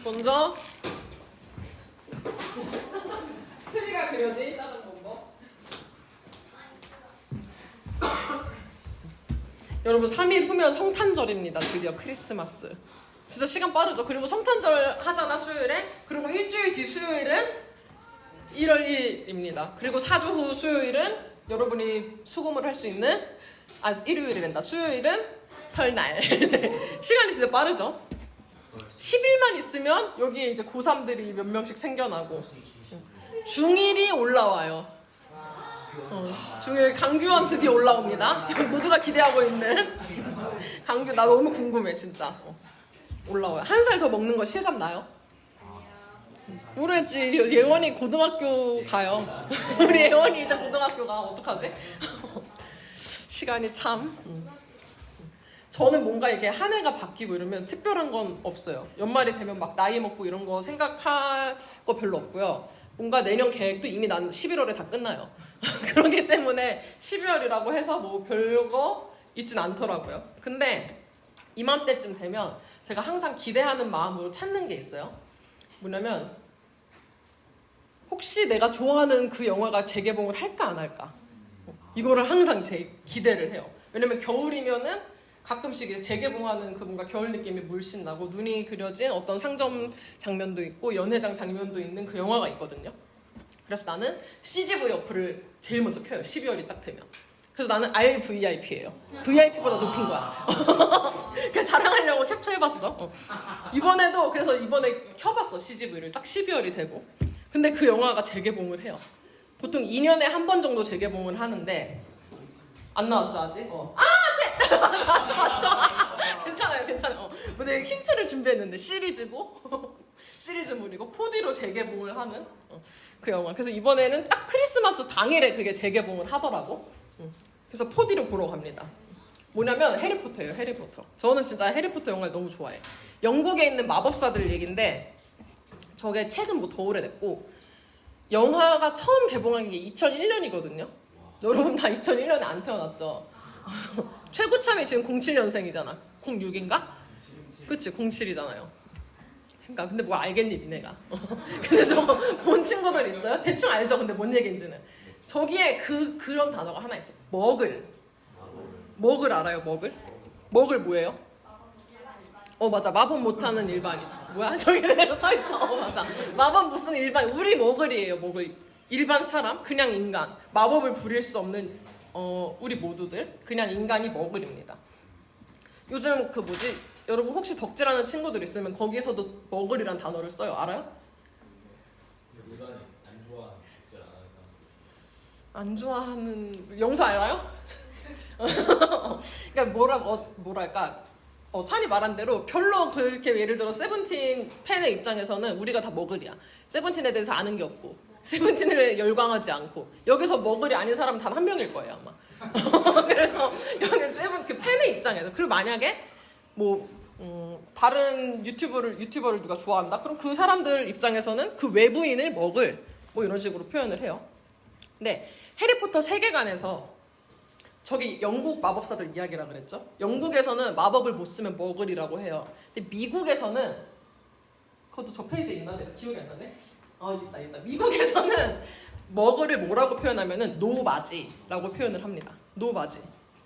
먼저 트리가 그려져 있다는 방법. 여러분 3일 후면 성탄절입니다. 드디어 크리스마스. 진짜 시간 빠르죠. 그리고 성탄절 하잖아 수요일에. 그리고 일주일 뒤 수요일은 1월 1일입니다. 그리고 4주 후 수요일은 여러분이 수금을 할 수 있는 일요일이란다. 수요일은 설날. 시간이 진짜 빠르죠. 10일만 있으면 여기에 이제 고3들이 몇 명씩 생겨나고 중1이 올라와요. 중1 강규원 드디어 올라옵니다. 모두가 기대하고 있는 강규. 나 너무 궁금해 진짜. 올라와요. 한 살 더 먹는 거 실감 나요? 모르겠지. 예원이 고등학교 가요. 우리 예원이 이제 고등학교 가. 어떡하지? 시간이 참. 저는 뭔가 이게 한 해가 바뀌고 이러면 특별한 건 없어요. 연말이 되면 막 나이 먹고 이런 거 생각할 거 별로 없고요. 뭔가 내년 계획도 이미 난 11월에 다 끝나요. 그렇기 때문에 12월이라고 해서 뭐 별거 있진 않더라고요. 근데 이맘때쯤 되면 제가 항상 기대하는 마음으로 찾는 게 있어요. 뭐냐면 혹시 내가 좋아하는 그 영화가 재개봉을 할까 안 할까? 이거를 항상 제 기대를 해요. 왜냐면 겨울이면은 가끔씩 이제 재개봉하는 그 뭔가 겨울 느낌이 물씬 나고 눈이 그려진 어떤 상점 장면도 있고 연회장 장면도 있는 그 영화가 있거든요. 그래서 나는 CGV 어플을 제일 먼저 켜요. 12월이 딱 되면. 그래서 나는 RVIP예요. VIP보다 높은 거야. 그냥 자랑하려고 캡처해봤어. 이번에도 그래서 이번에 켜봤어. CGV를 딱 12월이 되고. 근데 그 영화가 재개봉을 해요. 보통 2년에 한 번 정도 재개봉을 하는데 안 나왔죠 아직? 안돼! 맞죠? 괜찮아요. 근데 힌트를 준비했는데 시리즈고 시리즈물이고 4D로 재개봉을 하는 그 영화. 그래서 이번에는 딱 크리스마스 당일에 그게 재개봉을 하더라고. 그래서 4D로 보러 갑니다. 뭐냐면 해리포터예요. 해리포터. 저는 진짜 해리포터 영화를 너무 좋아해. 영국에 있는 마법사들 얘긴데 저게 책은 뭐 더 오래됐고 영화가 처음 개봉한 게 2001년이거든요. 여러분 다 2001년에 안 태어났죠? 최고참이 지금 07년생이잖아. 06인가? 그치 07이잖아요. 그러니까 근데 뭐 알겠니 니네가. 근데 저거 본 친구들 있어요? 대충 알죠? 근데 뭔 얘기인지는. 저기에 그런 단어가 하나 있어. 머글. 머글 알아요? 머글? 머글 뭐예요? 맞아. 마법 못하는 일반인. 뭐야? 저기 서있어. 맞아. 마법 무슨 일반. 우리 머글이에요. 머글. 일반 사람. 그냥 인간. 마법을 부릴 수 없는 우리 모두들. 그냥 인간이 머글입니다. 요즘 그 뭐지? 여러분 혹시 덕질하는 친구들 있으면 거기서도 머글이란 단어를 써요. 알아요? 안 좋아하는 영수 알아요? 그러니까 뭐랄까 찬이 말한 대로 별로 그렇게 예를 들어 세븐틴 팬의 입장에서는 우리가 다 머글이야. 세븐틴에 대해서 아는 게 없고 세븐틴을 열광하지 않고 여기서 머글이 아닌 사람은 단 한 명일 거예요 아마. 그래서 여기 세븐 그 팬의 입장에서 그리고 만약에 뭐 다른 유튜버를 누가 좋아한다? 그럼 그 사람들 입장에서는 그 외부인을 머글 뭐 이런 식으로 표현을 해요. 근데 해리포터 세계관에서 저기 영국 마법사들 이야기라 그랬죠? 영국에서는 마법을 못 쓰면 머글이라고 해요. 근데 미국에서는 그것도 저 페이지에 있나? 내가 기억이 안 나네? 있다. 미국에서는 머글을 뭐라고 표현하면은 노마지라고 표현을 합니다. 노마지.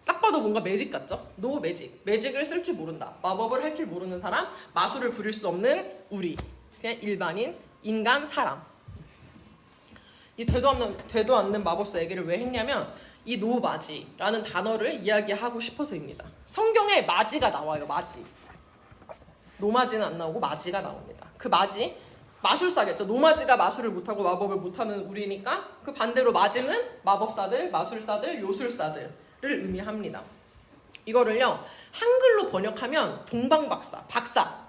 딱 봐도 뭔가 매직 같죠? 노 매직. 매직을 쓸 줄 모른다. 마법을 할 줄 모르는 사람, 마술을 부릴 수 없는 우리. 그냥 일반인, 인간, 사람. 이 되도 않는 마법사 얘기를 왜 했냐면 이 노마지라는 단어를 이야기하고 싶어서입니다. 성경에 마지가 나와요. 마지. 노마지는 안 나오고 마지가 나옵니다. 그 마지, 마술사겠죠. 노마지가 마술을 못하고 마법을 못하는 우리니까 그 반대로 마지는 마법사들, 마술사들, 요술사들을 의미합니다. 이거를요 한글로 번역하면 동방박사, 박사.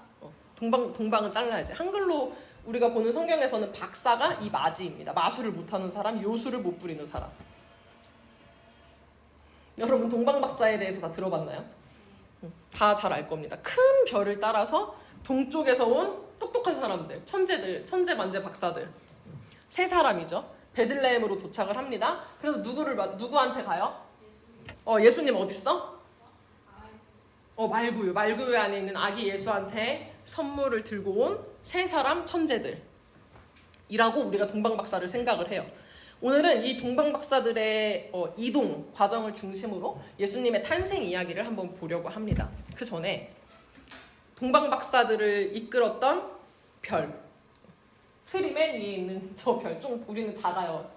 동방은 잘라야지. 한글로 우리가 보는 성경에서는 박사가 이 마지입니다. 마술을 못하는 사람, 요술을 못 부리는 사람. 여러분 동방박사에 대해서 다 들어봤나요? 다 잘 알 겁니다. 큰 별을 따라서 동쪽에서 온 똑똑한 사람들, 천재들, 천재만재 박사들. 세 사람이죠. 베들레헴으로 도착을 합니다. 그래서 누구한테 가요? 예수님 어딨어? 말구유 안에 있는 아기 예수한테 선물을 들고 온 세 사람 천재들이라고 우리가 동방박사를 생각을 해요. 오늘은 이 동방박사들의 이동 과정을 중심으로 예수님의 탄생 이야기를 한번 보려고 합니다. 그 전에 동방박사들을 이끌었던 별, 트리 맨 위에 있는 저 별, 좀 우리는 작아요.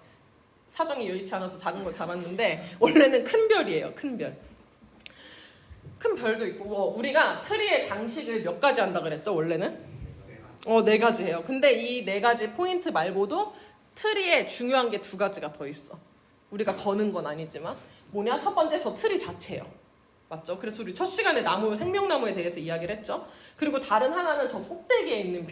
사정이 여의치 않아서 작은 걸 담았는데 원래는 큰 별이에요. 큰 별. 큰 별도 있고 우리가 트리의 장식을 몇 가지 한다 그랬죠? 원래는? 4가지 해요. 근데 이 4가지 포인트 말고도 트리에 중요한 게 2가지가 더 있어. 우리가 거는 건 아니지만 뭐냐? 첫 번째 저 트리 자체예요. 맞죠? 그래서 우리 첫 시간에 생명나무에 대해서 이야기를 했죠. 그리고 다른 하나는 저 꼭대기에 있는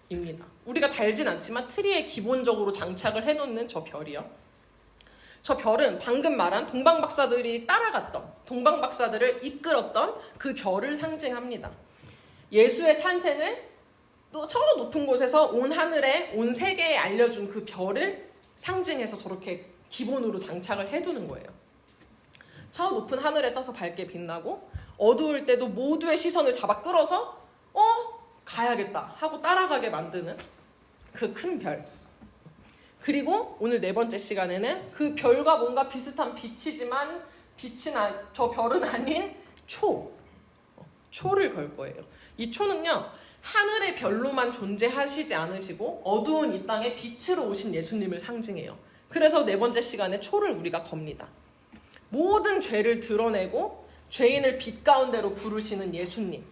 별입니다. 우리가 달진 않지만 트리에 기본적으로 장착을 해놓는 저 별이요. 저 별은 방금 말한 동방박사들이 따라갔던, 동방박사들을 이끌었던 그 별을 상징합니다. 예수의 탄생을 또 저 높은 곳에서 온 하늘에, 온 세계에 알려준 그 별을 상징해서 저렇게 기본으로 장착을 해두는 거예요. 저 높은 하늘에 떠서 밝게 빛나고 어두울 때도 모두의 시선을 잡아 끌어서 가야겠다 하고 따라가게 만드는 그 큰 별. 그리고 오늘 4번째 시간에는 그 별과 뭔가 비슷한 빛이지만 저 별은 아닌 초를 걸 거예요. 이 초는요, 하늘의 별로만 존재하시지 않으시고 어두운 이 땅에 빛으로 오신 예수님을 상징해요. 그래서 4번째 시간에 초를 우리가 겁니다. 모든 죄를 드러내고 죄인을 빛 가운데로 부르시는 예수님을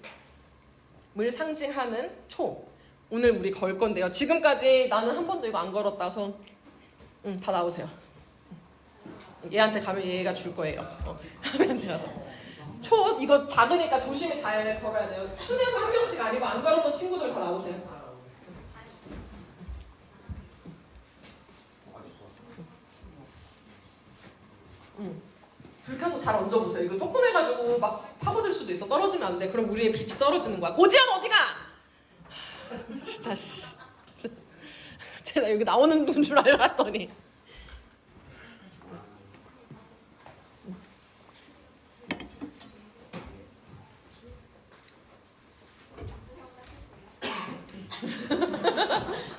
상징하는 초. 오늘 우리 걸 건데요. 지금까지 나는 한 번도 이거 안 걸었다. 손. 다 나오세요. 얘한테 가면 얘가 줄 거예요. 얘한테 가서. 초 이거 작으니까 조심히 잘 걸어야 돼요. 순에서 한 명씩 아니고 안 걸었던 친구들 다 나오세요. 불 켜서 잘 얹어보세요. 이거 조금 해가지고 막 파고들 수도 있어. 떨어지면 안 돼. 그럼 우리의 빛이 떨어지는 거야. 고지현 어디가? 진짜 쟤나 여기 나오는 분 줄 알았더니.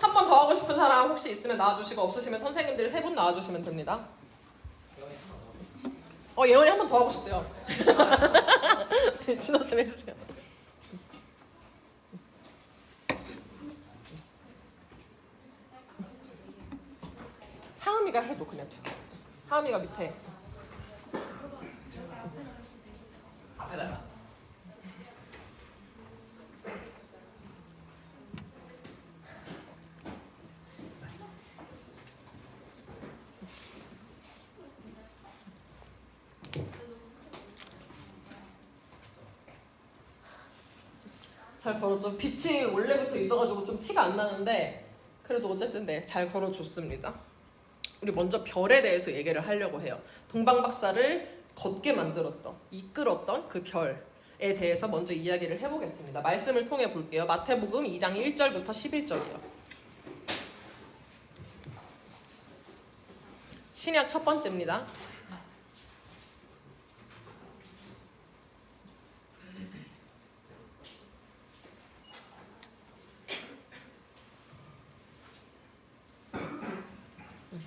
한 번 더 하고 싶은 사람 혹시 있으면 나와주시고 없으시면 선생님들 3분 나와주시면 됩니다. 예원이 한 번 더 하고 싶대요. 네, 진호쌤 해주세요. 하은이가 해줘 그냥 2개. 하은이가 밑에. 앞에다가. 잘 걸었죠. 빛이 원래부터 있어가지고 좀 티가 안 나는데 그래도 어쨌든 잘 걸어줬습니다. 우리 먼저 별에 대해서 얘기를 하려고 해요. 동방박사를 걷게 만들었던, 이끌었던 그 별에 대해서 먼저 이야기를 해보겠습니다. 말씀을 통해 볼게요. 마태복음 2장 1절부터 11절이요. 신약 첫 번째입니다.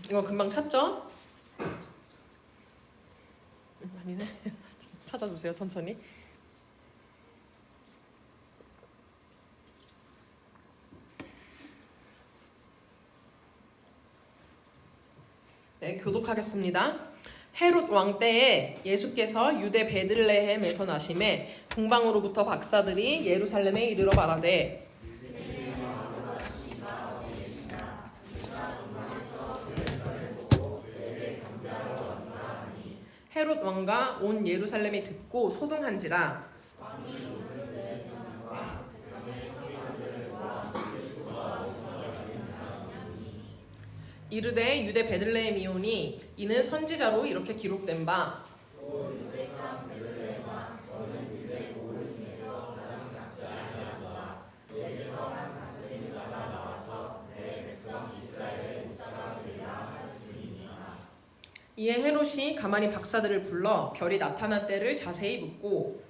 이거 금방 찾죠? 아니네. 찾아주세요. 천천히. 네, 교독하겠습니다. 헤롯 왕 때에 예수께서 유대 베들레헴에서 나심에 동방으로부터 박사들이 예루살렘에 이르러 말하되 헤롯 왕과 온 예루살렘이 듣고 소동한지라 이르되 유대 베들레헴이오니 이는 선지자로 이렇게 기록된 바 이에 헤롯이 가만히 박사들을 불러 별이 나타난 때를 자세히 묻고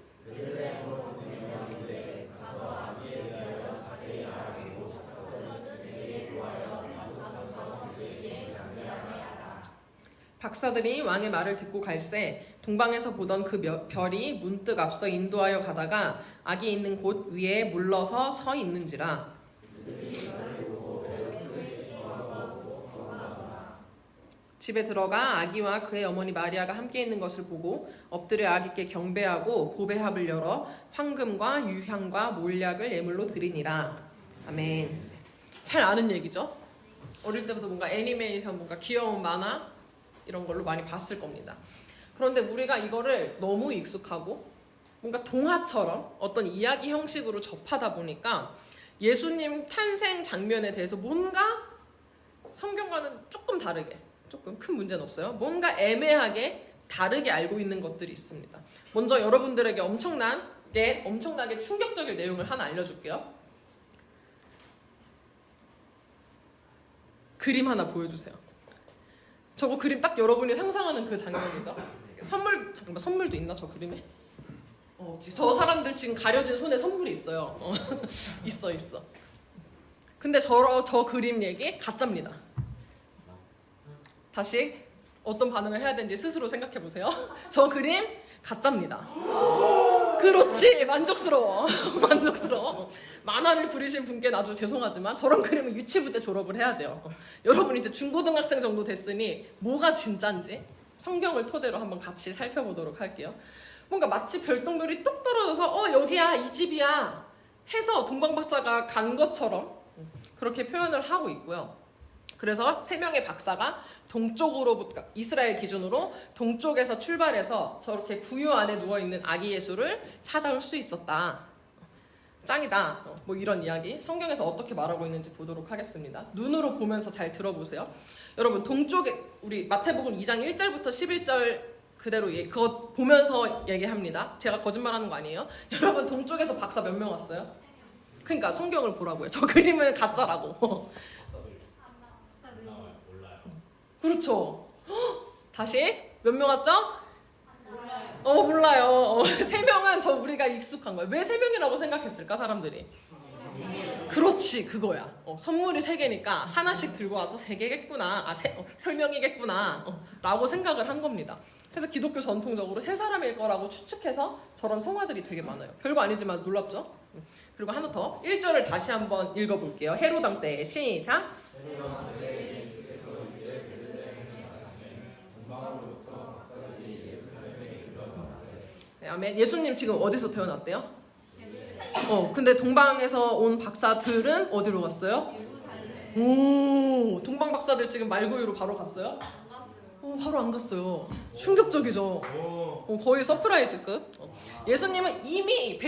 박사들이 왕의 말을 듣고 갈새 동방에서 보던 그 별이 문득 앞서 인도하여 가다가 아기 있는 곳 위에 물러서 서 있는지라. 집에 들어가 아기와 그의 어머니 마리아가 함께 있는 것을 보고 엎드려 아기께 경배하고 보배합을 열어 황금과 유향과 몰약을 예물로 드리니라. 아멘. 잘 아는 얘기죠? 어릴 때부터 뭔가 애니메이션, 뭔가 귀여운 만화 이런 걸로 많이 봤을 겁니다. 그런데 우리가 이거를 너무 익숙하고 뭔가 동화처럼 어떤 이야기 형식으로 접하다 보니까 예수님 탄생 장면에 대해서 뭔가 성경과는 조금 다르게, 조금 큰 문제는 없어요. 뭔가 애매하게 다르게 알고 있는 것들이 있습니다. 먼저 여러분들에게 엄청나게 충격적인 내용을 하나 알려줄게요. 그림 하나 보여주세요. 저거 그림 딱 여러분이 상상하는 그 장면이죠. 잠깐만, 선물도 있나 저 그림에? 저 사람들 지금 가려진 손에 선물이 있어요. 있어. 근데 저 그림 얘기 가짜입니다. 다시 어떤 반응을 해야 되는지 스스로 생각해 보세요. 저 그림 가짜입니다. 그렇지, 만족스러워. 만화를 그리신 분께 아주 죄송하지만 저런 그림은 유치부 때 졸업을 해야 돼요. 여러분 이제 중고등학생 정도 됐으니 뭐가 진짜인지 성경을 토대로 한번 같이 살펴보도록 할게요. 뭔가 마치 별똥별이 뚝 떨어져서 여기야, 이 집이야 해서 동방박사가 간 것처럼 그렇게 표현을 하고 있고요. 그래서 3명의 박사가 동쪽으로부터, 이스라엘 기준으로 동쪽에서 출발해서 저렇게 구유 안에 누워있는 아기 예수를 찾아올 수 있었다. 짱이다. 뭐 이런 이야기 성경에서 어떻게 말하고 있는지 보도록 하겠습니다. 눈으로 보면서 잘 들어보세요. 여러분 동쪽에 우리 마태복음 2장 1절부터 11절 그대로 그거 보면서 얘기합니다. 제가 거짓말하는 거 아니에요? 여러분 동쪽에서 박사 몇 명 왔어요? 그러니까 성경을 보라고요. 저 그림은 가짜라고. 그렇죠. 다시 몇 명 왔죠? 몰라요. 3명은 우리가 익숙한 거예요. 왜 3명이라고 생각했을까 사람들이? 그렇지, 그거야. 선물이 3개니까 하나씩 들고 와서 3개겠구나, 3명이겠구나 라고 생각을 한 겁니다. 그래서 기독교 전통적으로 3사람일 거라고 추측해서 저런 성화들이 되게 많아요. 별거 아니지만 놀랍죠? 그리고 하나 더 1절을 다시 한번 읽어볼게요. 헤롯 왕 때 시작. 네, 아멘. 예수님 지금 어디서 태어났대요? 근데 동방에서 온 박사들은 어디로 갔어요? 오, 동방 박사들 지금 말구유로 바로 갔어요? 안 갔어요. 바로 안 갔어요. 충격적이죠. 거의 서프라이즈급. 예수님은 이미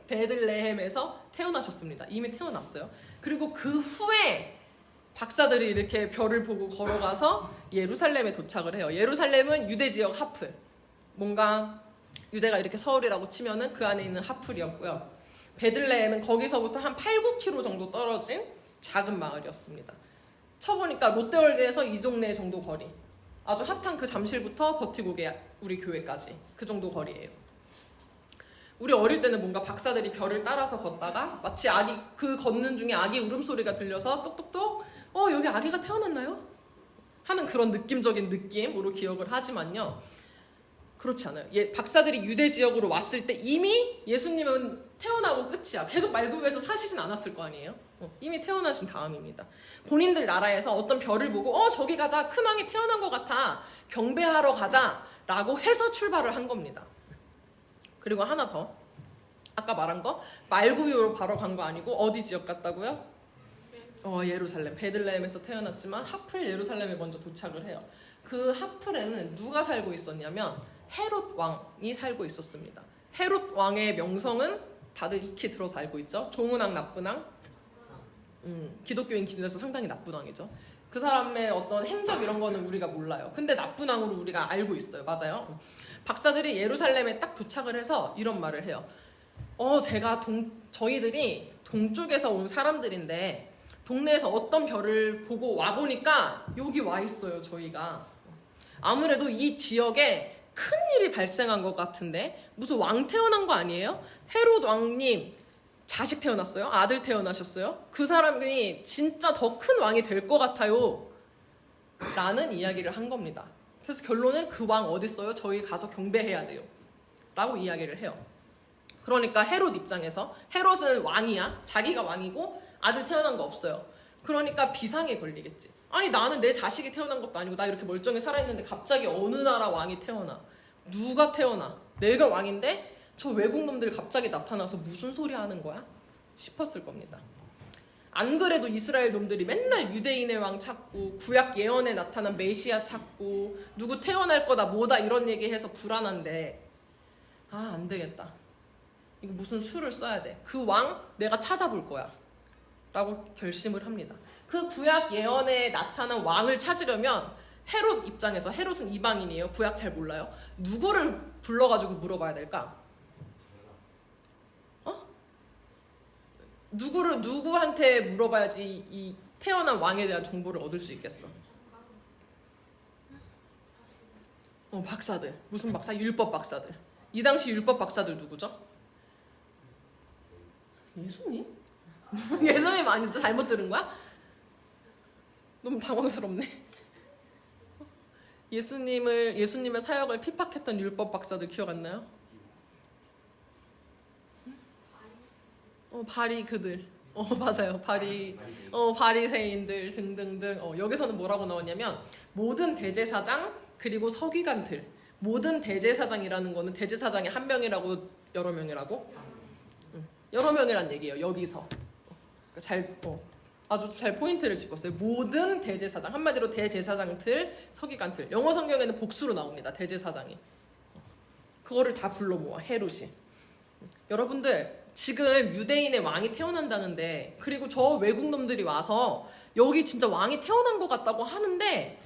베들레헴에서 태어나셨습니다. 이미 태어났어요. 그리고 그 후에 박사들이 이렇게 별을 보고 걸어가서 예루살렘에 도착을 해요. 예루살렘은 유대 지역 하플. 뭔가 유대가 이렇게 서울이라고 치면은 그 안에 있는 하플이었고요. 베들레헴은 거기서부터 한 8-9km 정도 떨어진 작은 마을이었습니다. 쳐보니까 롯데월드에서 이 동네 정도 거리. 아주 핫한 그 잠실부터 버티고개 우리 교회까지 그 정도 거리예요. 우리 어릴 때는 뭔가 박사들이 별을 따라서 걷다가 마치 그 걷는 중에 아기 울음소리가 들려서 똑똑똑 여기 아기가 태어났나요? 하는 그런 느낌적인 느낌으로 기억을 하지만요. 그렇지 않아요. 박사들이 유대 지역으로 왔을 때 이미 예수님은 태어나고 끝이야. 계속 말구에서 사시진 않았을 거 아니에요. 이미 태어나신 다음입니다. 본인들 나라에서 어떤 별을 보고 저기 가자, 큰 왕이 태어난 것 같아, 경배하러 가자 라고 해서 출발을 한 겁니다. 그리고 하나 더, 아까 말한 거 말구유로 바로 간 거 아니고 어디 지역 갔다고요? 예루살렘, 베들레헴에서 태어났지만 하플 예루살렘에 먼저 도착을 해요. 그 하플에는 누가 살고 있었냐면 헤롯 왕이 살고 있었습니다. 헤롯 왕의 명성은 다들 익히 들어서 알고 있죠. 좋은 왕, 나쁜 왕. 기독교인 기준에서 상당히 나쁜 왕이죠. 그 사람의 어떤 행적 이런 거는 우리가 몰라요. 근데 나쁜 왕으로 우리가 알고 있어요. 맞아요. 박사들이 예루살렘에 딱 도착을 해서 이런 말을 해요. 저희들이 동쪽에서 온 사람들인데 동네에서 어떤 별을 보고 와보니까 여기 와 있어요. 저희가 아무래도 이 지역에 큰 일이 발생한 것 같은데 무슨 왕 태어난 거 아니에요? 헤롯 왕님 자식 태어났어요? 아들 태어나셨어요? 그 사람이 진짜 더 큰 왕이 될 것 같아요 라는 이야기를 한 겁니다. 그래서 결론은 그 왕 어딨어요? 저희 가서 경배해야 돼요 라고 이야기를 해요. 그러니까 헤롯 입장에서 헤롯은 왕이야. 자기가 왕이고 아들 태어난 거 없어요. 그러니까 비상에 걸리겠지. 아니 나는 내 자식이 태어난 것도 아니고 나 이렇게 멀쩡히 살아있는데 갑자기 어느 나라 왕이 태어나. 누가 태어나. 내가 왕인데 저 외국 놈들 갑자기 나타나서 무슨 소리 하는 거야? 싶었을 겁니다. 안 그래도 이스라엘 놈들이 맨날 유대인의 왕 찾고 구약 예언에 나타난 메시아 찾고 누구 태어날 거다 뭐다 이런 얘기해서 불안한데 안 되겠다. 이거 무슨 수를 써야 돼. 그 왕 내가 찾아볼 거야 라고 결심을 합니다. 그 구약 예언에 나타난 왕을 찾으려면 헤롯 입장에서, 헤롯은 이방인이에요. 구약 잘 몰라요. 누구를 불러가지고 물어봐야 될까? 누구한테 물어봐야지 이 태어난 왕에 대한 정보를 얻을 수 있겠어? 박사들. 무슨 박사? 율법 박사들. 이 당시 율법 박사들 누구죠? 예수님? 예수님 아닌데 잘못 들은 거야? 너무 당황스럽네. 예수님의 사역을 핍박했던 율법 박사들 기억 안 나요? 바리 그들. 맞아요. 바리새인들 등등등. 여기서는 뭐라고 나오냐면 모든 대제사장 그리고 서기관들. 모든 대제사장이라는 거는 대제사장이 한 명이라고 여러 명이라고? 여러 명이란 얘기예요. 여기서. 아주 잘 포인트를 짚었어요. 모든 대제사장. 한마디로 대제사장들, 서기관들. 영어 성경에는 복수로 나옵니다. 대제사장이. 그거를 다 불러 모아. 헤롯이. 여러분들 지금 유대인의 왕이 태어난다는데 그리고 저 외국 놈들이 와서 여기 진짜 왕이 태어난 것 같다고 하는데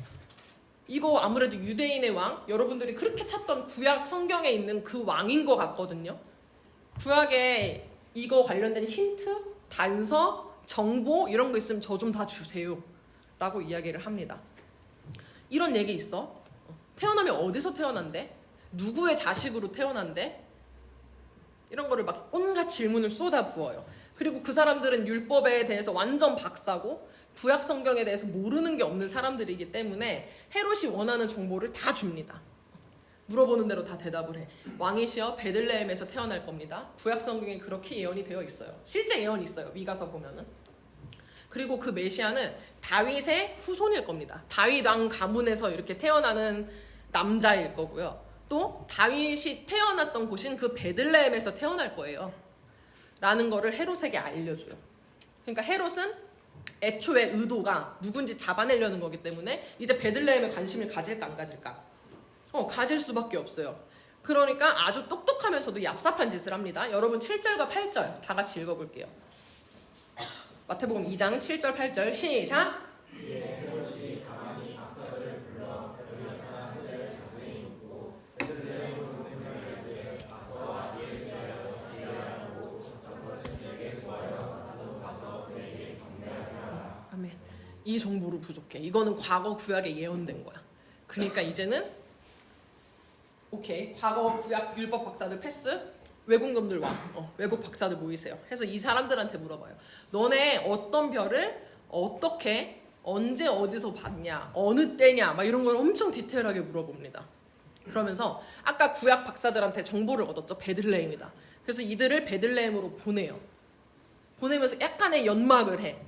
이거 아무래도 유대인의 왕, 여러분들이 그렇게 찾던 구약 성경에 있는 그 왕인 것 같거든요. 구약에 이거 관련된 힌트, 단서, 정보 이런 거 있으면 저 좀 다 주세요 라고 이야기를 합니다. 이런 얘기 있어. 태어나면 어디서 태어난대? 누구의 자식으로 태어난대? 이런 거를 막 온갖 질문을 쏟아부어요. 그리고 그 사람들은 율법에 대해서 완전 박사고 구약 성경에 대해서 모르는 게 없는 사람들이기 때문에 헤롯이 원하는 정보를 다 줍니다. 물어보는 대로 다 대답을 해. 왕이시여 베들레헴에서 태어날 겁니다. 구약 성경에 그렇게 예언이 되어 있어요. 실제 예언이 있어요. 미가서 보면은. 그리고 그 메시아는 다윗의 후손일 겁니다. 다윗 왕 가문에서 이렇게 태어나는 남자일 거고요. 또 다윗이 태어났던 곳인 그 베들레헴에서 태어날 거예요. 라는 거를 헤롯에게 알려줘요. 그러니까 헤롯은 애초에 의도가 누군지 잡아내려는 거기 때문에 이제 베들레헴에 관심을 가질까 안 가질까? 가질 수밖에 없어요. 그러니까 아주 똑똑하면서도 얍삽한 짓을 합니다. 여러분 7절과 8절 다 같이 읽어볼게요. 마태복음 2장 7절 8절 시작! 아멘. 이 정보로 부족해. 이거는 과거 구약에 예언된 거야. 그러니까 이제는 오케이, 과거 구약 율법 박사들 패스, 외국 놈들 와. 외국 박사들 모이세요. 해서 이 사람들한테 물어봐요. 너네 어떤 별을 어떻게 언제 어디서 봤냐, 어느 때냐, 막 이런 걸 엄청 디테일하게 물어봅니다. 그러면서 아까 구약 박사들한테 정보를 얻었죠. 베들레헴이다. 그래서 이들을 베들레헴으로 보내요. 보내면서 약간의 연막을 해.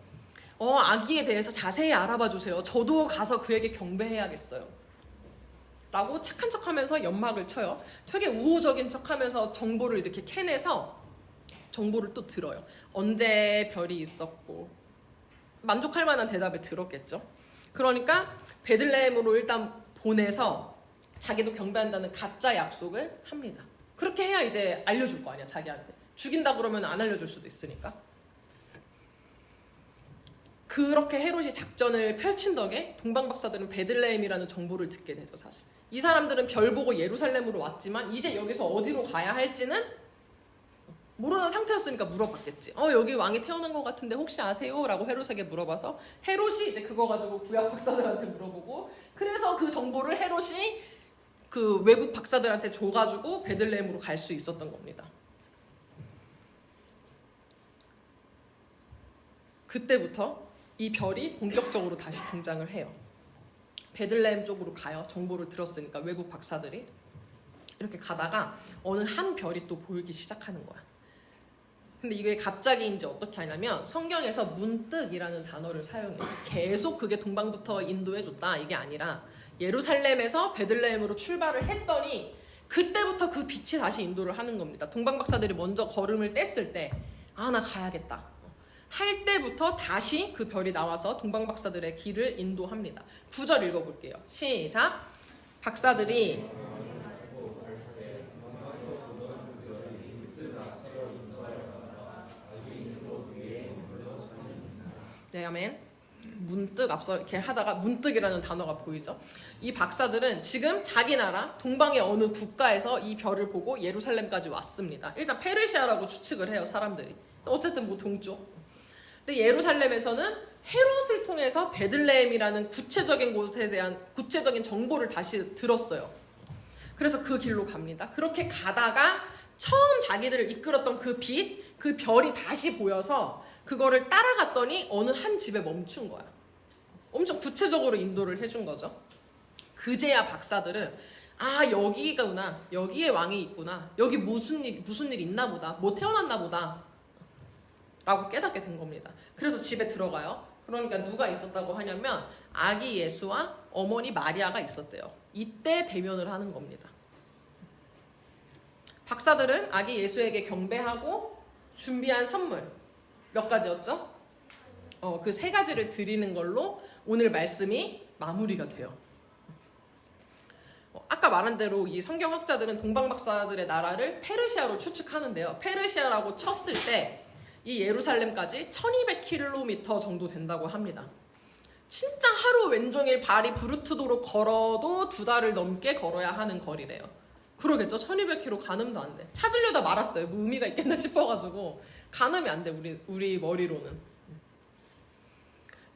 아기에 대해서 자세히 알아봐 주세요. 저도 가서 그에게 경배해야겠어요. 라고 착한 척하면서 연막을 쳐요. 되게 우호적인 척하면서 정보를 이렇게 캐내서 정보를 또 들어요. 언제 별이 있었고 만족할 만한 대답을 들었겠죠. 그러니까 베들레헴으로 일단 보내서 자기도 경배한다는 가짜 약속을 합니다. 그렇게 해야 이제 알려줄 거 아니야, 자기한테. 죽인다 그러면 안 알려줄 수도 있으니까. 그렇게 헤롯이 작전을 펼친 덕에 동방박사들은 베들레헴이라는 정보를 듣게 되죠, 사실. 이 사람들은 별 보고 예루살렘으로 왔지만 이제 여기서 어디로 가야 할지는 모르는 상태였으니까 물어봤겠지. 여기 왕이 태어난 것 같은데 혹시 아세요? 라고 헤롯에게 물어봐서 헤롯이 이제 그거 가지고 구약 박사들한테 물어보고, 그래서 그 정보를 헤롯이 그 외국 박사들한테 줘가지고 베들레헴으로 갈 수 있었던 겁니다. 그때부터 이 별이 본격적으로 다시 등장을 해요. 베들레헴 쪽으로 가요. 정보를 들었으니까 외국 박사들이. 이렇게 가다가 어느 한 별이 또 보이기 시작하는 거야. 근데 이게 갑자기 이제 어떻게 하냐면 성경에서 문득이라는 단어를 사용해요. 계속 그게 동방부터 인도해줬다 이게 아니라 예루살렘에서 베들레헴으로 출발을 했더니 그때부터 그 빛이 다시 인도를 하는 겁니다. 동방 박사들이 먼저 걸음을 뗐을 때 나 가야겠다 할 때부터 다시 그 별이 나와서 동방 박사들의 길을 인도합니다. 9절 읽어볼게요. 시작. 박사들이 네, 아멘. 문득 앞서 이렇게 하다가 문득이라는 단어가 보이죠. 이 박사들은 지금 자기 나라 동방의 어느 국가에서 이 별을 보고 예루살렘까지 왔습니다. 일단 페르시아라고 추측을 해요, 사람들이. 어쨌든 뭐 동쪽. 근데 예루살렘에서는 헤롯을 통해서 베들레헴이라는 구체적인 곳에 대한 구체적인 정보를 다시 들었어요. 그래서 그 길로 갑니다. 그렇게 가다가 처음 자기들을 이끌었던 그 빛, 그 별이 다시 보여서 그거를 따라갔더니 어느 한 집에 멈춘 거야. 엄청 구체적으로 인도를 해준 거죠. 그제야 박사들은 여기구나, 여기에 왕이 있구나, 여기 무슨 일 있나 보다, 뭐 태어났나 보다 라고 깨닫게 된 겁니다. 그래서 집에 들어가요. 그러니까 누가 있었다고 하냐면 아기 예수와 어머니 마리아가 있었대요. 이때 대면을 하는 겁니다. 박사들은 아기 예수에게 경배하고 준비한 선물 몇 가지였죠? 그 3가지를 드리는 걸로 오늘 말씀이 마무리가 돼요. 아까 말한 대로 이 성경학자들은 동방박사들의 나라를 페르시아로 추측하는데요. 페르시아라고 쳤을 때 이 예루살렘까지 1200km 정도 된다고 합니다. 진짜 하루 왼종일 발이 부르트도록 걸어도 2달을 넘게 걸어야 하는 거리래요. 그러겠죠? 1200km 가늠도 안 돼. 찾으려다 말았어요. 뭐 의미가 있겠나 싶어가지고 가늠이 안 돼, 우리 머리로는.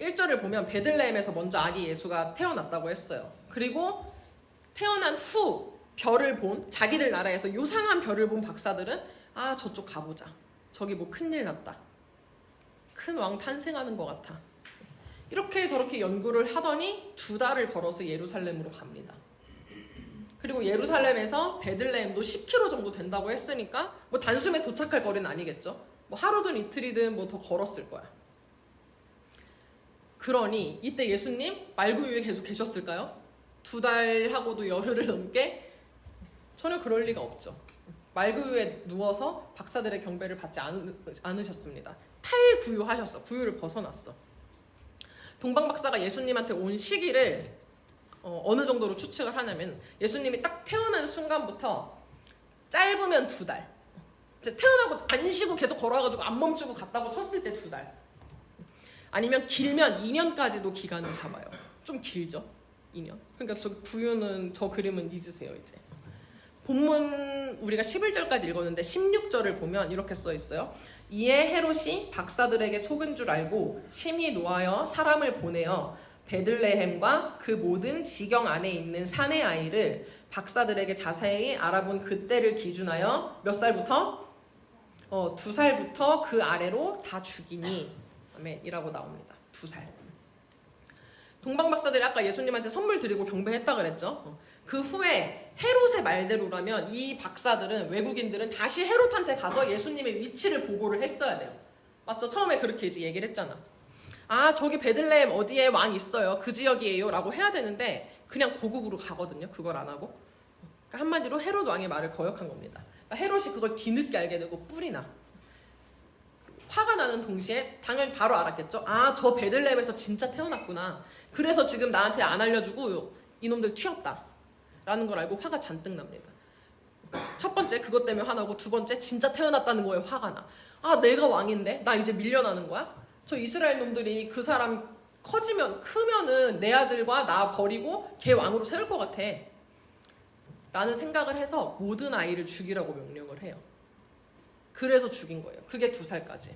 1절을 보면 베들레헴에서 먼저 아기 예수가 태어났다고 했어요. 그리고 태어난 후 별을 본, 자기들 나라에서 요상한 별을 본 박사들은 저쪽 가보자. 저기 뭐 큰일 났다. 큰 왕 탄생하는 것 같아. 이렇게 저렇게 연구를 하더니 2달을 걸어서 예루살렘으로 갑니다. 그리고 예루살렘에서 베들레헴도 10km 정도 된다고 했으니까 뭐 단숨에 도착할 거리는 아니겠죠. 뭐 하루든 이틀이든 뭐 더 걸었을 거야. 그러니 이때 예수님 말구유에 계속 계셨을까요? 2달하고도 열흘을 넘게? 전혀 그럴 리가 없죠. 말구유에 누워서 박사들의 경배를 받지 않으셨습니다. 탈구유하셨어. 구유를 벗어났어. 동방박사가 예수님한테 온 시기를 어느 정도로 추측을 하냐면 예수님이 딱 태어난 순간부터 짧으면 2달, 태어나고 안 쉬고 계속 걸어와가지고 안 멈추고 갔다고 쳤을 때 2달, 아니면 길면 2년까지도 기간을 잡아요. 좀 길죠? 2년. 그러니까 저 그림은 잊으세요 이제. 본문 우리가 11절까지 읽었는데 16절을 보면 이렇게 써 있어요. 이에 헤롯이 박사들에게 속은 줄 알고 심히 노하여 사람을 보내어 베들레헴과 그 모든 지경 안에 있는 산의 아이를 박사들에게 자세히 알아본 그때를 기준하여 몇 살부터? 2살부터 그 아래로 다 죽이니 아멘이라고 나옵니다. 2살. 동방박사들이 아까 예수님한테 선물 드리고 경배했다 그랬죠. 그 후에 헤롯의 말대로라면 이 박사들은, 외국인들은 다시 헤롯한테 가서 예수님의 위치를 보고를 했어야 돼요. 맞죠? 처음에 그렇게 이제 얘기를 했잖아. 저기 베들레헴 어디에 왕 있어요. 그 지역이에요. 라고 해야 되는데 그냥 고국으로 가거든요. 그걸 안 하고. 그러니까 한마디로 헤롯 왕의 말을 거역한 겁니다. 그러니까 헤롯이 그걸 뒤늦게 알게 되고 뿔이 나. 화가 나는 동시에 당연히 바로 알았겠죠. 저 베들레헴에서 진짜 태어났구나. 그래서 지금 나한테 안 알려주고 이놈들 튀었다. 라는 걸 알고 화가 잔뜩 납니다. 첫 번째 그것 때문에 화나고, 두 번째 진짜 태어났다는 거에 화가 나. 내가 왕인데? 나 이제 밀려나는 거야? 저 이스라엘 놈들이 그 사람 크면은 내 아들과 나 버리고 걔 왕으로 세울 것 같아. 라는 생각을 해서 모든 아이를 죽이라고 명령을 해요. 그래서 죽인 거예요. 그게 2살까지.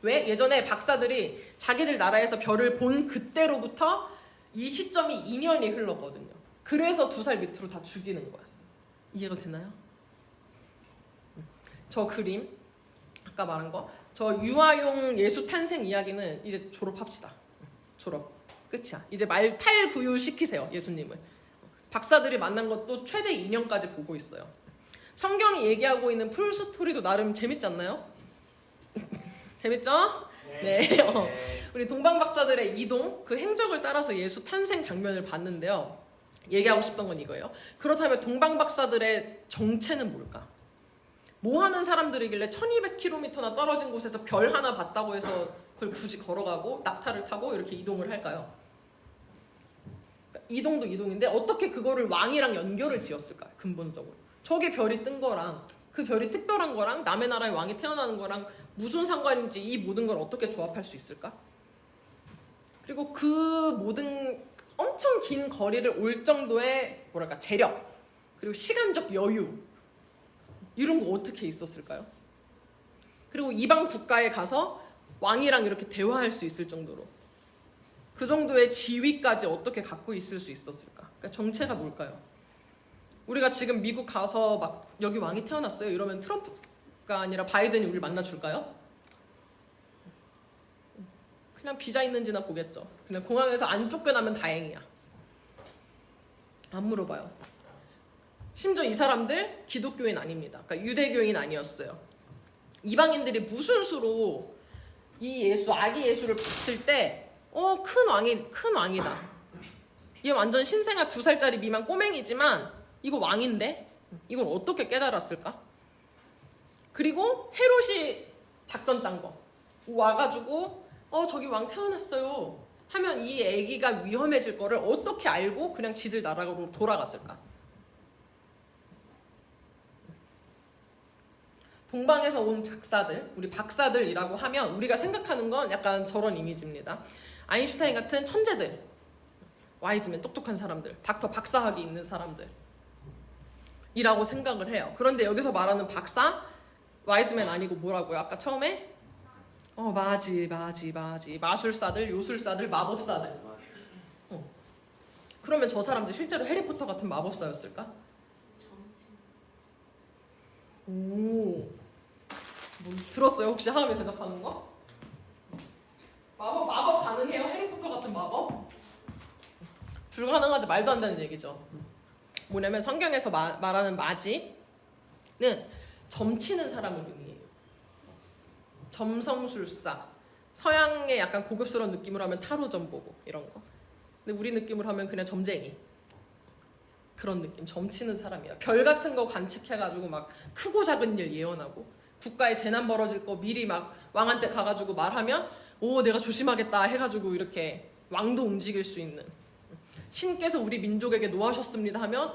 왜? 예전에 박사들이 자기들 나라에서 별을 본 그때로부터 이 시점이 2년이 흘렀거든요. 그래서 2살 밑으로 다 죽이는 거야. 이해가 되나요? 저 그림, 아까 말한 거, 저 유아용 예수 탄생 이야기는 이제 졸업합시다. 졸업. 끝이야. 이제 말 탈구유 시키세요, 예수님을. 박사들이 만난 것도 최대 2년까지 보고 있어요. 성경이 얘기하고 있는 풀스토리도 나름 재밌지 않나요? 재밌죠? 네. 우리 동방 박사들의 이동, 그 행적을 따라서 예수 탄생 장면을 봤는데요. 얘기하고 싶던 건 이거예요. 그렇다면 동방 박사들의 정체는 뭘까? 뭐 하는 사람들이길래 1200km나 떨어진 곳에서 별 하나 봤다고 해서 그걸 굳이 걸어가고 낙타를 타고 이렇게 이동을 할까요? 이동도 이동인데 어떻게 그거를 왕이랑 연결을 지었을까? 근본적으로. 저게 별이 뜬 거랑 그 별이 특별한 거랑 남의 나라의 왕이 태어나는 거랑 무슨 상관인지 이 모든 걸 어떻게 조합할 수 있을까? 그리고 그 모든 엄청 긴 거리를 올 정도의 뭐랄까 재력 그리고 시간적 여유 이런 거 어떻게 있었을까요? 그리고 이방 국가에 가서 왕이랑 이렇게 대화할 수 있을 정도로 그 정도의 지위까지 어떻게 갖고 있을 수 있었을까? 그러니까 정체가 뭘까요? 우리가 지금 미국 가서 막 여기 왕이 태어났어요 이러면 트럼프가 아니라 바이든이 우리를 만나줄까요? 그냥 비자 있는지나 보겠죠. 그냥 공항에서 안 쫓겨나면 다행이야. 안 물어봐요. 심지어 이 사람들 기독교인 아닙니다. 그러니까 유대교인 아니었어요. 이방인들이 무슨 수로 이 예수, 아기 예수를 봤을 때 큰 왕이다. 얘 완전 신생아 2살짜리 미만 꼬맹이지만 이거 왕인데? 이걸 어떻게 깨달았을까? 그리고 헤롯이 작전 짠 거. 와가지고 저기 왕 태어났어요 하면 이 애기가 위험해질 거를 어떻게 알고 그냥 지들 나라로 돌아갔을까? 동방에서 온 박사들, 우리 박사들이라고 하면 우리가 생각하는 건 약간 저런 이미지입니다. 아인슈타인 같은 천재들, 와이즈맨 똑똑한 사람들, 닥터 박사학위 있는 사람들 이라고 생각을 해요. 그런데 여기서 말하는 박사, 와이즈맨 아니고 뭐라고요? 아까 처음에? 마술사들, 요술사들, 마법사들. 그러면 저 사람들 실제로 해리포터 같은 마법사였을까? 오, 들었어요? 혹시 하음에 대답하는 거? 마법 가능해요? 해리포터 같은 마법? 불가능하지 말도 안 되는 얘기죠. 뭐냐면 성경에서 말하는 마지는 점치는 사람을 의미해요. 점성술사. 서양의 약간 고급스러운 느낌으로 하면 타로점 보고 이런 거. 근데 우리 느낌으로 하면 그냥 점쟁이. 그런 느낌. 점치는 사람이야. 별 같은 거 관측해가지고 막 크고 작은 일 예언하고 국가에 재난 벌어질 거 미리 막 왕한테 가가지고 말하면 내가 조심하겠다 해가지고 이렇게 왕도 움직일 수 있는. 신께서 우리 민족에게 노하셨습니다 하면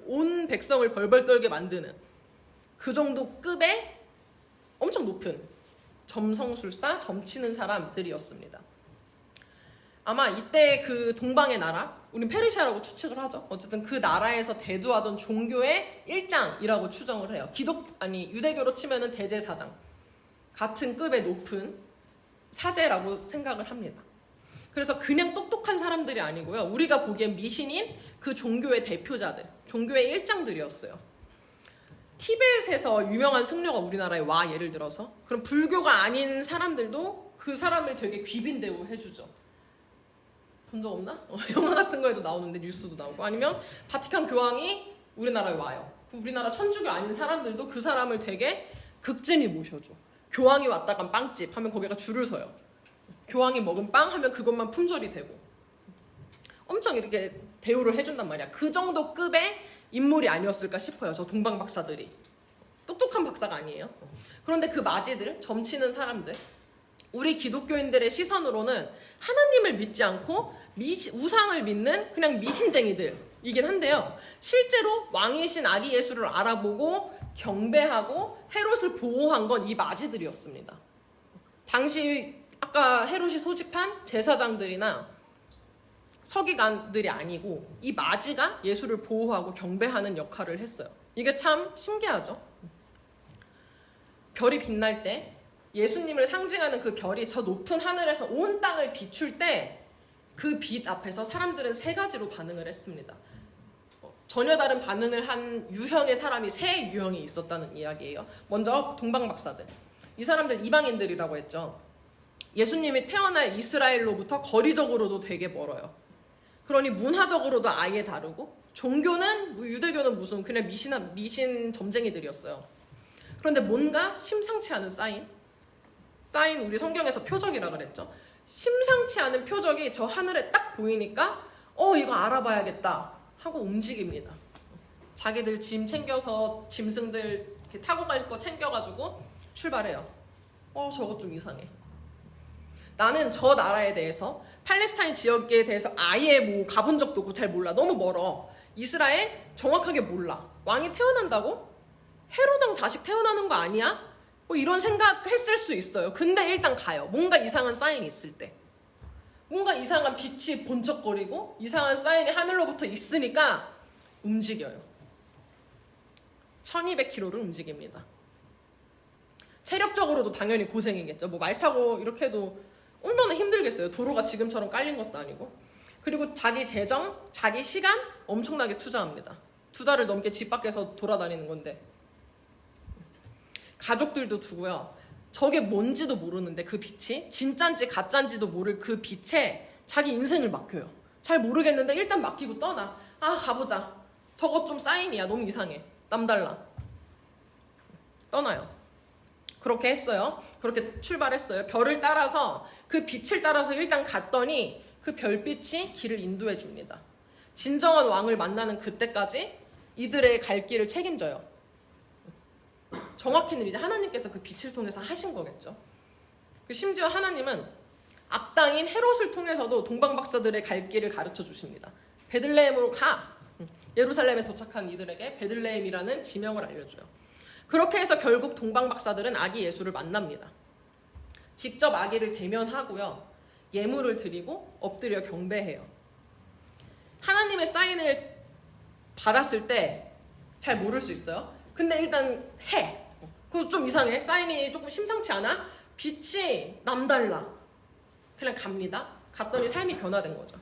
온 백성을 벌벌 떨게 만드는 그 정도 급의 엄청 높은 점성술사, 점치는 사람들이었습니다. 아마 이때 그 동방의 나라, 우린 페르시아라고 추측을 하죠. 어쨌든 그 나라에서 대두하던 종교의 일장이라고 추정을 해요. 유대교로 치면은 대제사장 같은 급의 높은 사제라고 생각을 합니다. 그래서 그냥 똑똑한 사람들이 아니고요. 우리가 보기엔 미신인 그 종교의 대표자들, 종교의 일장들이었어요. 티벳에서 유명한 승려가 우리나라에 와, 예를 들어서. 그럼 불교가 아닌 사람들도 그 사람을 되게 귀빈 대우해주죠. 본 적 없나? 영화 같은 거에도 나오는데 뉴스도 나오고. 아니면 바티칸 교황이 우리나라에 와요. 우리나라 천주교 아닌 사람들도 그 사람을 되게 극진히 모셔줘. 교황이 왔다간 빵집 하면 거기가 줄을 서요. 교황이 먹은 빵 하면 그것만 품절이 되고. 엄청 이렇게 대우를 해준단 말이야. 그 정도 급의 인물이 아니었을까 싶어요. 저 동방 박사들이. 똑똑한 박사가 아니에요. 그런데 그 마지들, 점치는 사람들, 우리 기독교인들의 시선으로는 하나님을 믿지 않고 우상을 믿는 그냥 미신쟁이들이긴 한데요. 실제로 왕이신 아기 예수를 알아보고 경배하고 헤롯을 보호한 건 이 마지들이었습니다. 당시 아까 헤롯이 소집한 제사장들이나 서기관들이 아니고 이 마지가 예수를 보호하고 경배하는 역할을 했어요. 이게 참 신기하죠. 별이 빛날 때 예수님을 상징하는 그 별이 저 높은 하늘에서 온 땅을 비출 때 그 빛 앞에서 사람들은 세 가지로 반응을 했습니다. 전혀 다른 반응을 한 유형의 사람이 세 유형이 있었다는 이야기예요. 먼저 동방박사들. 이 사람들 이방인들이라고 했죠. 예수님이 태어날 이스라엘로부터 거리적으로도 되게 멀어요. 그러니 문화적으로도 아예 다르고 종교는 유대교는 무슨 그냥 미신 점쟁이들이었어요. 그런데 뭔가 심상치 않은 사인 우리 성경에서 표적이라 그랬죠. 심상치 않은 표적이 저 하늘에 딱 보이니까 이거 알아봐야겠다 하고 움직입니다. 자기들 짐 챙겨서 짐승들 이렇게 타고 갈 거 챙겨가지고 출발해요. 저것 좀 이상해. 나는 저 나라에 대해서 팔레스타인 지역에 대해서 아예 뭐 가본 적도 없고 잘 몰라. 너무 멀어. 이스라엘 정확하게 몰라. 왕이 태어난다고? 헤로당 자식 태어나는 거 아니야? 뭐 이런 생각했을 수 있어요. 근데 일단 가요. 뭔가 이상한 사인이 있을 때. 뭔가 이상한 빛이 번쩍거리고 이상한 사인이 하늘로부터 있으니까 움직여요. 1200km를 움직입니다. 체력적으로도 당연히 고생이겠죠. 뭐 말 타고 이렇게 해도 얼마나 힘들겠어요. 도로가 지금처럼 깔린 것도 아니고. 그리고 자기 재정, 자기 시간 엄청나게 투자합니다. 2달을 넘게 집 밖에서 돌아다니는 건데. 가족들도 두고요. 저게 뭔지도 모르는데 그 빛이 진짠지 가짠지도 모를 그 빛에 자기 인생을 맡겨요. 잘 모르겠는데 일단 맡기고 떠나. 가보자. 저것 좀 사인이야. 너무 이상해. 남달라. 떠나요. 그렇게 했어요. 그렇게 출발했어요. 별을 따라서 그 빛을 따라서 일단 갔더니 그 별빛이 길을 인도해 줍니다. 진정한 왕을 만나는 그때까지 이들의 갈 길을 책임져요. 정확히는 이제 하나님께서 그 빛을 통해서 하신 거겠죠. 심지어 하나님은 악당인 헤롯을 통해서도 동방박사들의 갈 길을 가르쳐 주십니다. 베들레헴으로 가! 예루살렘에 도착한 이들에게 베들레헴이라는 지명을 알려줘요. 그렇게 해서 결국 동방박사들은 아기 예수를 만납니다. 직접 아기를 대면하고요. 예물을 드리고 엎드려 경배해요. 하나님의 사인을 받았을 때 잘 모를 수 있어요. 근데 일단 해. 그거 좀 이상해. 사인이 조금 심상치 않아? 빛이 남달라. 그냥 갑니다. 갔더니 삶이 변화된 거죠.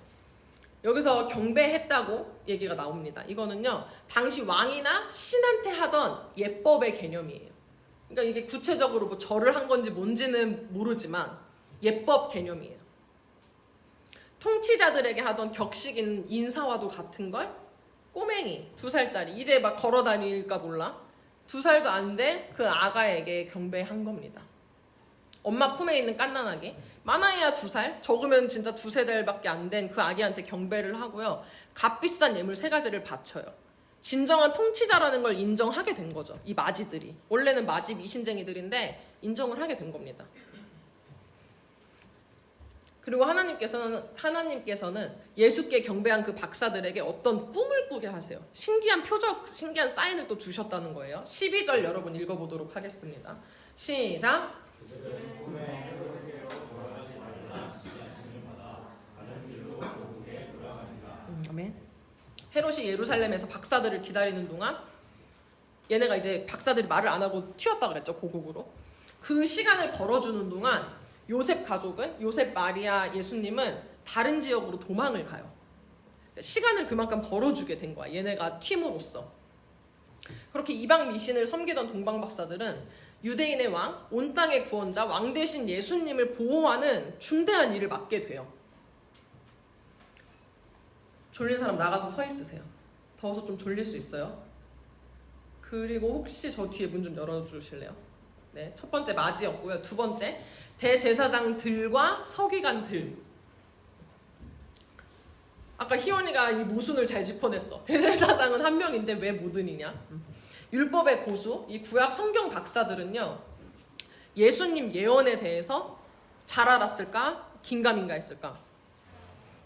여기서 경배했다고 얘기가 나옵니다. 이거는요, 당시 왕이나 신한테 하던 예법의 개념이에요. 그러니까 이게 구체적으로 뭐 절을 한 건지 뭔지는 모르지만 예법 개념이에요. 통치자들에게 하던 격식인 인사와도 같은 걸 꼬맹이 2살짜리 이제 막 걸어 다닐까 몰라 2살도 안 된 그 아가에게 경배한 겁니다. 엄마 품에 있는 갓난아기 많아야 2살 적으면 진짜 2-3달밖에 안 된 그 아기한테 경배를 하고요. 값비싼 예물 3가지를 바쳐요. 진정한 통치자라는 걸 인정하게 된 거죠. 이 마지들이 원래는 마지 미신쟁이들인데 인정을 하게 된 겁니다. 그리고 하나님께서는 예수께 경배한 그 박사들에게 어떤 꿈을 꾸게 하세요. 신기한 표적, 신기한 사인을 또 주셨다는 거예요. 12절 여러분 읽어보도록 하겠습니다. 시작! 아멘. 헤롯이 예루살렘에서 박사들을 기다리는 동안 얘네가 이제 박사들이 말을 안 하고 튀었다 그랬죠. 고국으로. 그 시간을 벌어주는 동안 요셉 가족은 요셉, 마리아, 예수님은 다른 지역으로 도망을 가요. 시간을 그만큼 벌어주게 된 거야. 얘네가 튀므로써. 그렇게 이방 미신을 섬기던 동방박사들은 유대인의 왕, 온 땅의 구원자, 왕 대신 예수님을 보호하는 중대한 일을 맡게 돼요. 졸린 사람 나가서 서 있으세요. 더워서 좀 졸릴 수 있어요. 그리고 혹시 저 뒤에 문 좀 열어주실래요? 네, 첫 번째 마지였고요. 2번째 대제사장들과 서기관들. 아까 희원이가 이 모순을 잘 짚어냈어. 대제사장은 한 명인데 왜 모든이냐? 율법의 고수, 이 구약 성경 박사들은요, 예수님 예언에 대해서 잘 알았을까? 긴가민가 했을까?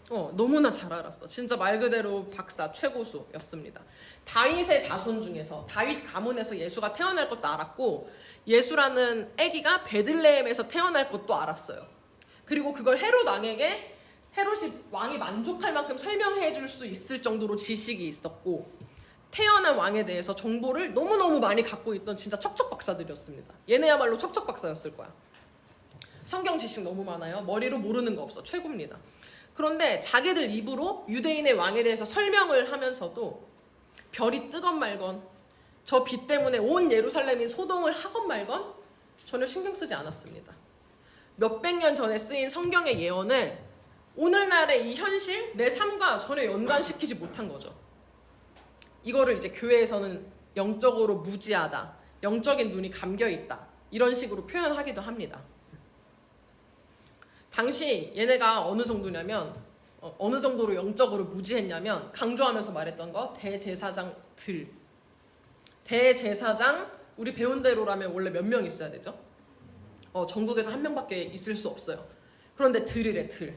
너무나 잘 알았어. 진짜 말 그대로 박사, 최고수였습니다. 다윗의 자손 중에서, 다윗 가문에서 예수가 태어날 것도 알았고, 예수라는 아기가 베들레헴에서 태어날 것도 알았어요. 그리고 그걸 헤롯 왕에게 헤롯이 왕이 만족할 만큼 설명해 줄 수 있을 정도로 지식이 있었고, 태어난 왕에 대해서 정보를 너무너무 많이 갖고 있던 진짜 척척 박사들이었습니다. 얘네야말로 척척 박사였을 거야. 성경 지식 너무 많아요. 머리로 모르는 거 없어. 최고입니다. 그런데 자기들 입으로 유대인의 왕에 대해서 설명을 하면서도 별이 뜨건 말건 저 빛 때문에 온 예루살렘이 소동을 하건 말건 전혀 신경 쓰지 않았습니다. 몇백 년 전에 쓰인 성경의 예언을 오늘날의 이 현실, 내 삶과 전혀 연관시키지 못한 거죠. 이거를 이제 교회에서는 영적으로 무지하다, 영적인 눈이 감겨있다, 이런 식으로 표현하기도 합니다. 당시 얘네가 어느 정도냐면, 어느 정도로 영적으로 무지했냐면 강조하면서 말했던 거, 대제사장들. 대제사장, 우리 배운 대로라면 원래 몇 명 있어야 되죠? 전국에서 한 명밖에 있을 수 없어요. 그런데 들이래, 들.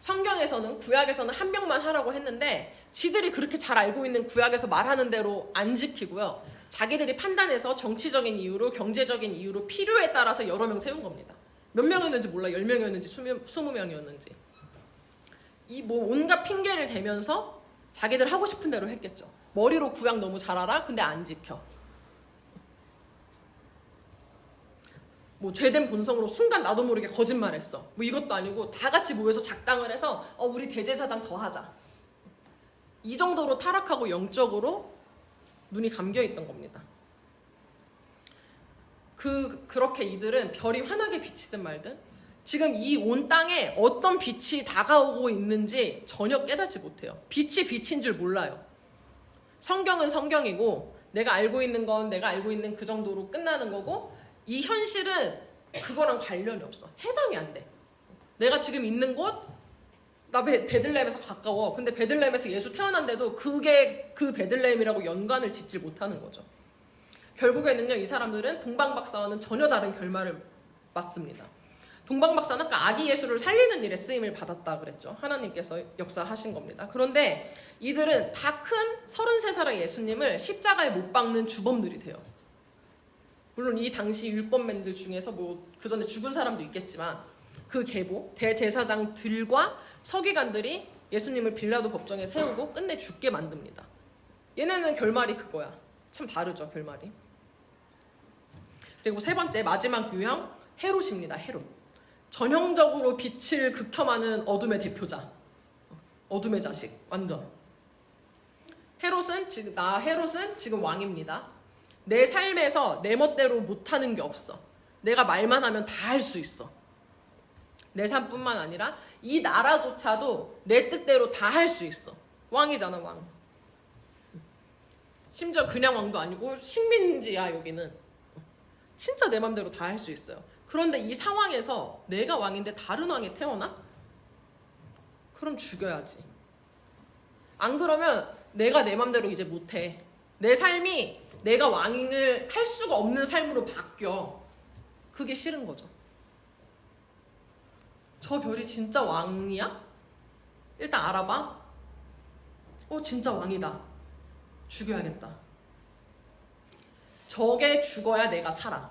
성경에서는, 구약에서는 한 명만 하라고 했는데 지들이 그렇게 잘 알고 있는 구약에서 말하는 대로 안 지키고요. 자기들이 판단해서 정치적인 이유로, 경제적인 이유로 필요에 따라서 여러 명 세운 겁니다. 몇 명이었는지 몰라. 10명이었는지 20명이었는지. 이 뭐 온갖 핑계를 대면서 자기들 하고 싶은 대로 했겠죠. 머리로 구약 너무 잘 알아? 근데 안 지켜. 뭐 죄된 본성으로 순간 나도 모르게 거짓말했어. 뭐 이것도 아니고 다 같이 모여서 작당을 해서 우리 대제사장 더 하자. 이 정도로 타락하고 영적으로 눈이 감겨있던 겁니다. 그렇게 이들은 별이 환하게 비치든 말든 지금 이 온 땅에 어떤 빛이 다가오고 있는지 전혀 깨닫지 못해요. 빛이 빛인 줄 몰라요. 성경은 성경이고 내가 알고 있는 건 내가 알고 있는 그 정도로 끝나는 거고 이 현실은 그거랑 관련이 없어. 해당이 안 돼. 내가 지금 있는 곳, 나 베들레헴에서 가까워. 근데 베들레헴에서 예수 태어난데도 그게 그 베들레헴이라고 연관을 짓질 못하는 거죠. 결국에는요, 이 사람들은 동방박사와는 전혀 다른 결말을 맞습니다. 동방박사는 아까 아기 예수를 살리는 일에 쓰임을 받았다 그랬죠. 하나님께서 역사하신 겁니다. 그런데 이들은 다 큰 33살의 예수님을 십자가에 못 박는 주범들이 돼요. 물론 이 당시 율법맨들 중에서 뭐 그 전에 죽은 사람도 있겠지만 그 계보, 대제사장들과 서기관들이 예수님을 빌라도 법정에 세우고 끝내 죽게 만듭니다. 얘네는 결말이 그거야. 참 다르죠, 결말이. 그리고 세 번째, 마지막 유형, 헤롯입니다. 헤롯. 전형적으로 빛을 극혐하는 어둠의 대표자. 어둠의 자식, 완전. 헤롯은 지금 왕입니다. 내 삶에서 내 멋대로 못하는 게 없어. 내가 말만 하면 다 할 수 있어. 내 삶뿐만 아니라 이 나라조차도 내 뜻대로 다 할 수 있어. 왕이잖아, 왕. 심지어 그냥 왕도 아니고 식민지야, 여기는. 진짜 내 맘대로 다 할 수 있어요. 그런데 이 상황에서 내가 왕인데 다른 왕이 태어나? 그럼 죽여야지. 안 그러면 내가 내 맘대로 이제 못해. 내 삶이 내가 왕을 할 수가 없는 삶으로 바뀌어. 그게 싫은 거죠. 저 별이 진짜 왕이야? 일단 알아봐. 진짜 왕이다. 죽여야겠다. 저게 죽어야 내가 살아.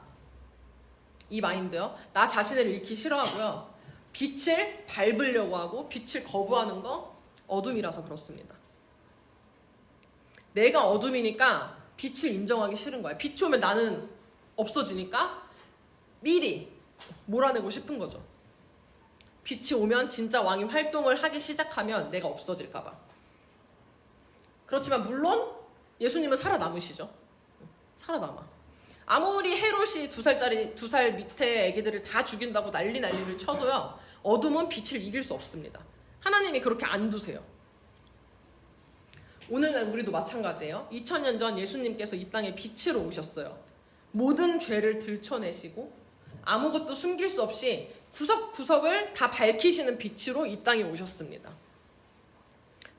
이 마인드요. 나 자신을 잃기 싫어하고요. 빛을 밟으려고 하고 빛을 거부하는 거 어둠이라서 그렇습니다. 내가 어둠이니까 빛을 인정하기 싫은 거야. 빛이 오면 나는 없어지니까 미리 몰아내고 싶은 거죠. 빛이 오면 진짜 왕이 활동을 하기 시작하면 내가 없어질까 봐. 그렇지만 물론 예수님은 살아남으시죠. 살아남아. 아무리 헤롯이 2살 밑에 애기들을 다 죽인다고 난리를 쳐도요. 어둠은 빛을 이길 수 없습니다. 하나님이 그렇게 안 두세요. 오늘날 우리도 마찬가지예요. 2000년 전 예수님께서 이 땅에 빛으로 오셨어요. 모든 죄를 들춰내시고 아무것도 숨길 수 없이 구석구석을 다 밝히시는 빛으로 이 땅에 오셨습니다.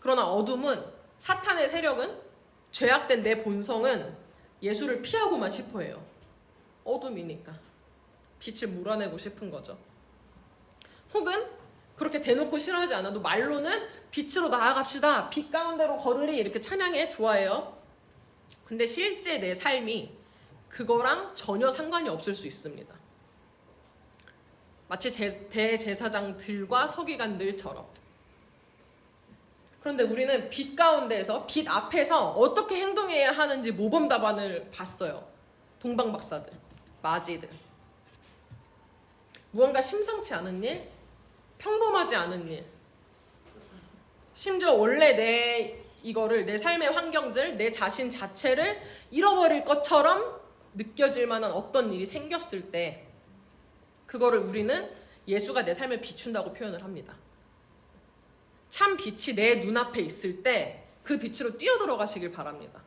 그러나 어둠은, 사탄의 세력은, 죄악된 내 본성은 예수를 피하고만 싶어 해요. 어둠이니까. 빛을 몰아내고 싶은 거죠. 혹은 그렇게 대놓고 싫어하지 않아도 말로는 빛으로 나아갑시다. 빛 가운데로 걸으리. 이렇게 찬양해. 좋아해요. 근데 실제 내 삶이 그거랑 전혀 상관이 없을 수 있습니다. 마치 대제사장들과 서기관들처럼. 그런데 우리는 빛 가운데에서, 빛 앞에서 어떻게 행동해야 하는지 모범 답안을 봤어요. 동방박사들, 마지들. 무언가 심상치 않은 일, 평범하지 않은 일, 심지어 원래 내 삶의 환경들, 내 자신 자체를 잃어버릴 것처럼 느껴질 만한 어떤 일이 생겼을 때 그거를 우리는 예수가 내 삶을 비춘다고 표현을 합니다. 참 빛이 내 눈앞에 있을 때 그 빛으로 뛰어들어가시길 바랍니다.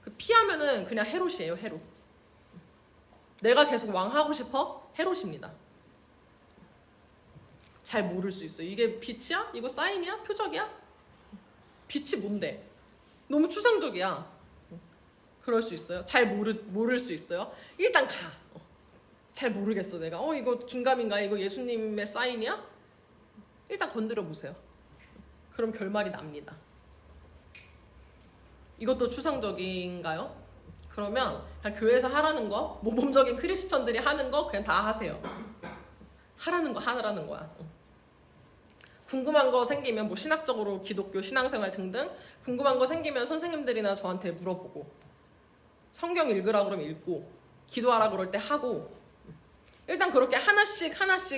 그 피하면은 그냥 헤롯이에요, 헤롯. 내가 계속 왕하고 싶어? 헤롯입니다. 잘 모를 수 있어요. 이게 빛이야? 이거 사인이야? 표적이야? 빛이 뭔데? 너무 추상적이야. 그럴 수 있어요. 잘 모를 수 있어요. 일단 가. 잘 모르겠어 내가. 이거 긴가민가? 이거 예수님의 사인이야? 일단 건드려 보세요. 그럼 결말이 납니다. 이것도 추상적인가요? 그러면 그냥 교회에서 하라는 거, 모범적인 크리스천들이 하는 거 그냥 다 하세요. 하라는 거 하라는 거야. 궁금한 거 생기면 뭐 신학적으로 기독교 신앙생활 등등 궁금한 거 생기면 선생님들이나 저한테 물어보고, 성경 읽으라 그러면 읽고, 기도하라 그럴 때 하고, 일단 그렇게 하나씩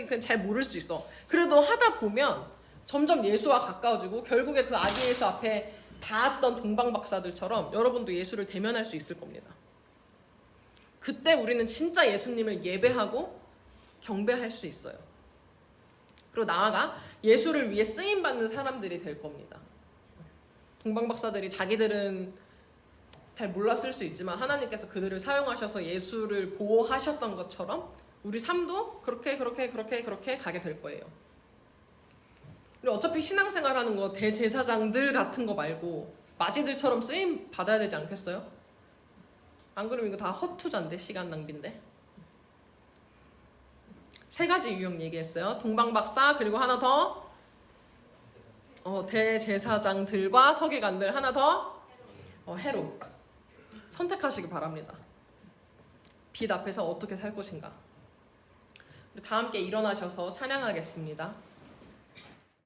그냥 잘 모를 수 있어. 그래도 하다 보면 점점 예수와 가까워지고 결국에 그 아기 예수 앞에 닿았던 동방박사들처럼 여러분도 예수를 대면할 수 있을 겁니다. 그때 우리는 진짜 예수님을 예배하고 경배할 수 있어요. 그리고 나아가 예수를 위해 쓰임받는 사람들이 될 겁니다. 동방박사들이 자기들은 잘 몰랐을 수 있지만 하나님께서 그들을 사용하셔서 예수를 보호하셨던 것처럼 우리 삶도 그렇게 가게 될 거예요. 그리고 어차피 신앙생활 하는 거 대제사장들 같은 거 말고 마지들처럼 쓰임 받아야 되지 않겠어요? 안 그러면 이거 다 헛투자인데, 시간 낭비인데. 3가지 유형 얘기했어요. 동방박사, 그리고 하나 더 대제사장들과 서기관들, 하나 더 헤롯. 선택하시기 바랍니다. 빛 앞에서 어떻게 살 것인가. 다 함께 일어나셔서 찬양하겠습니다.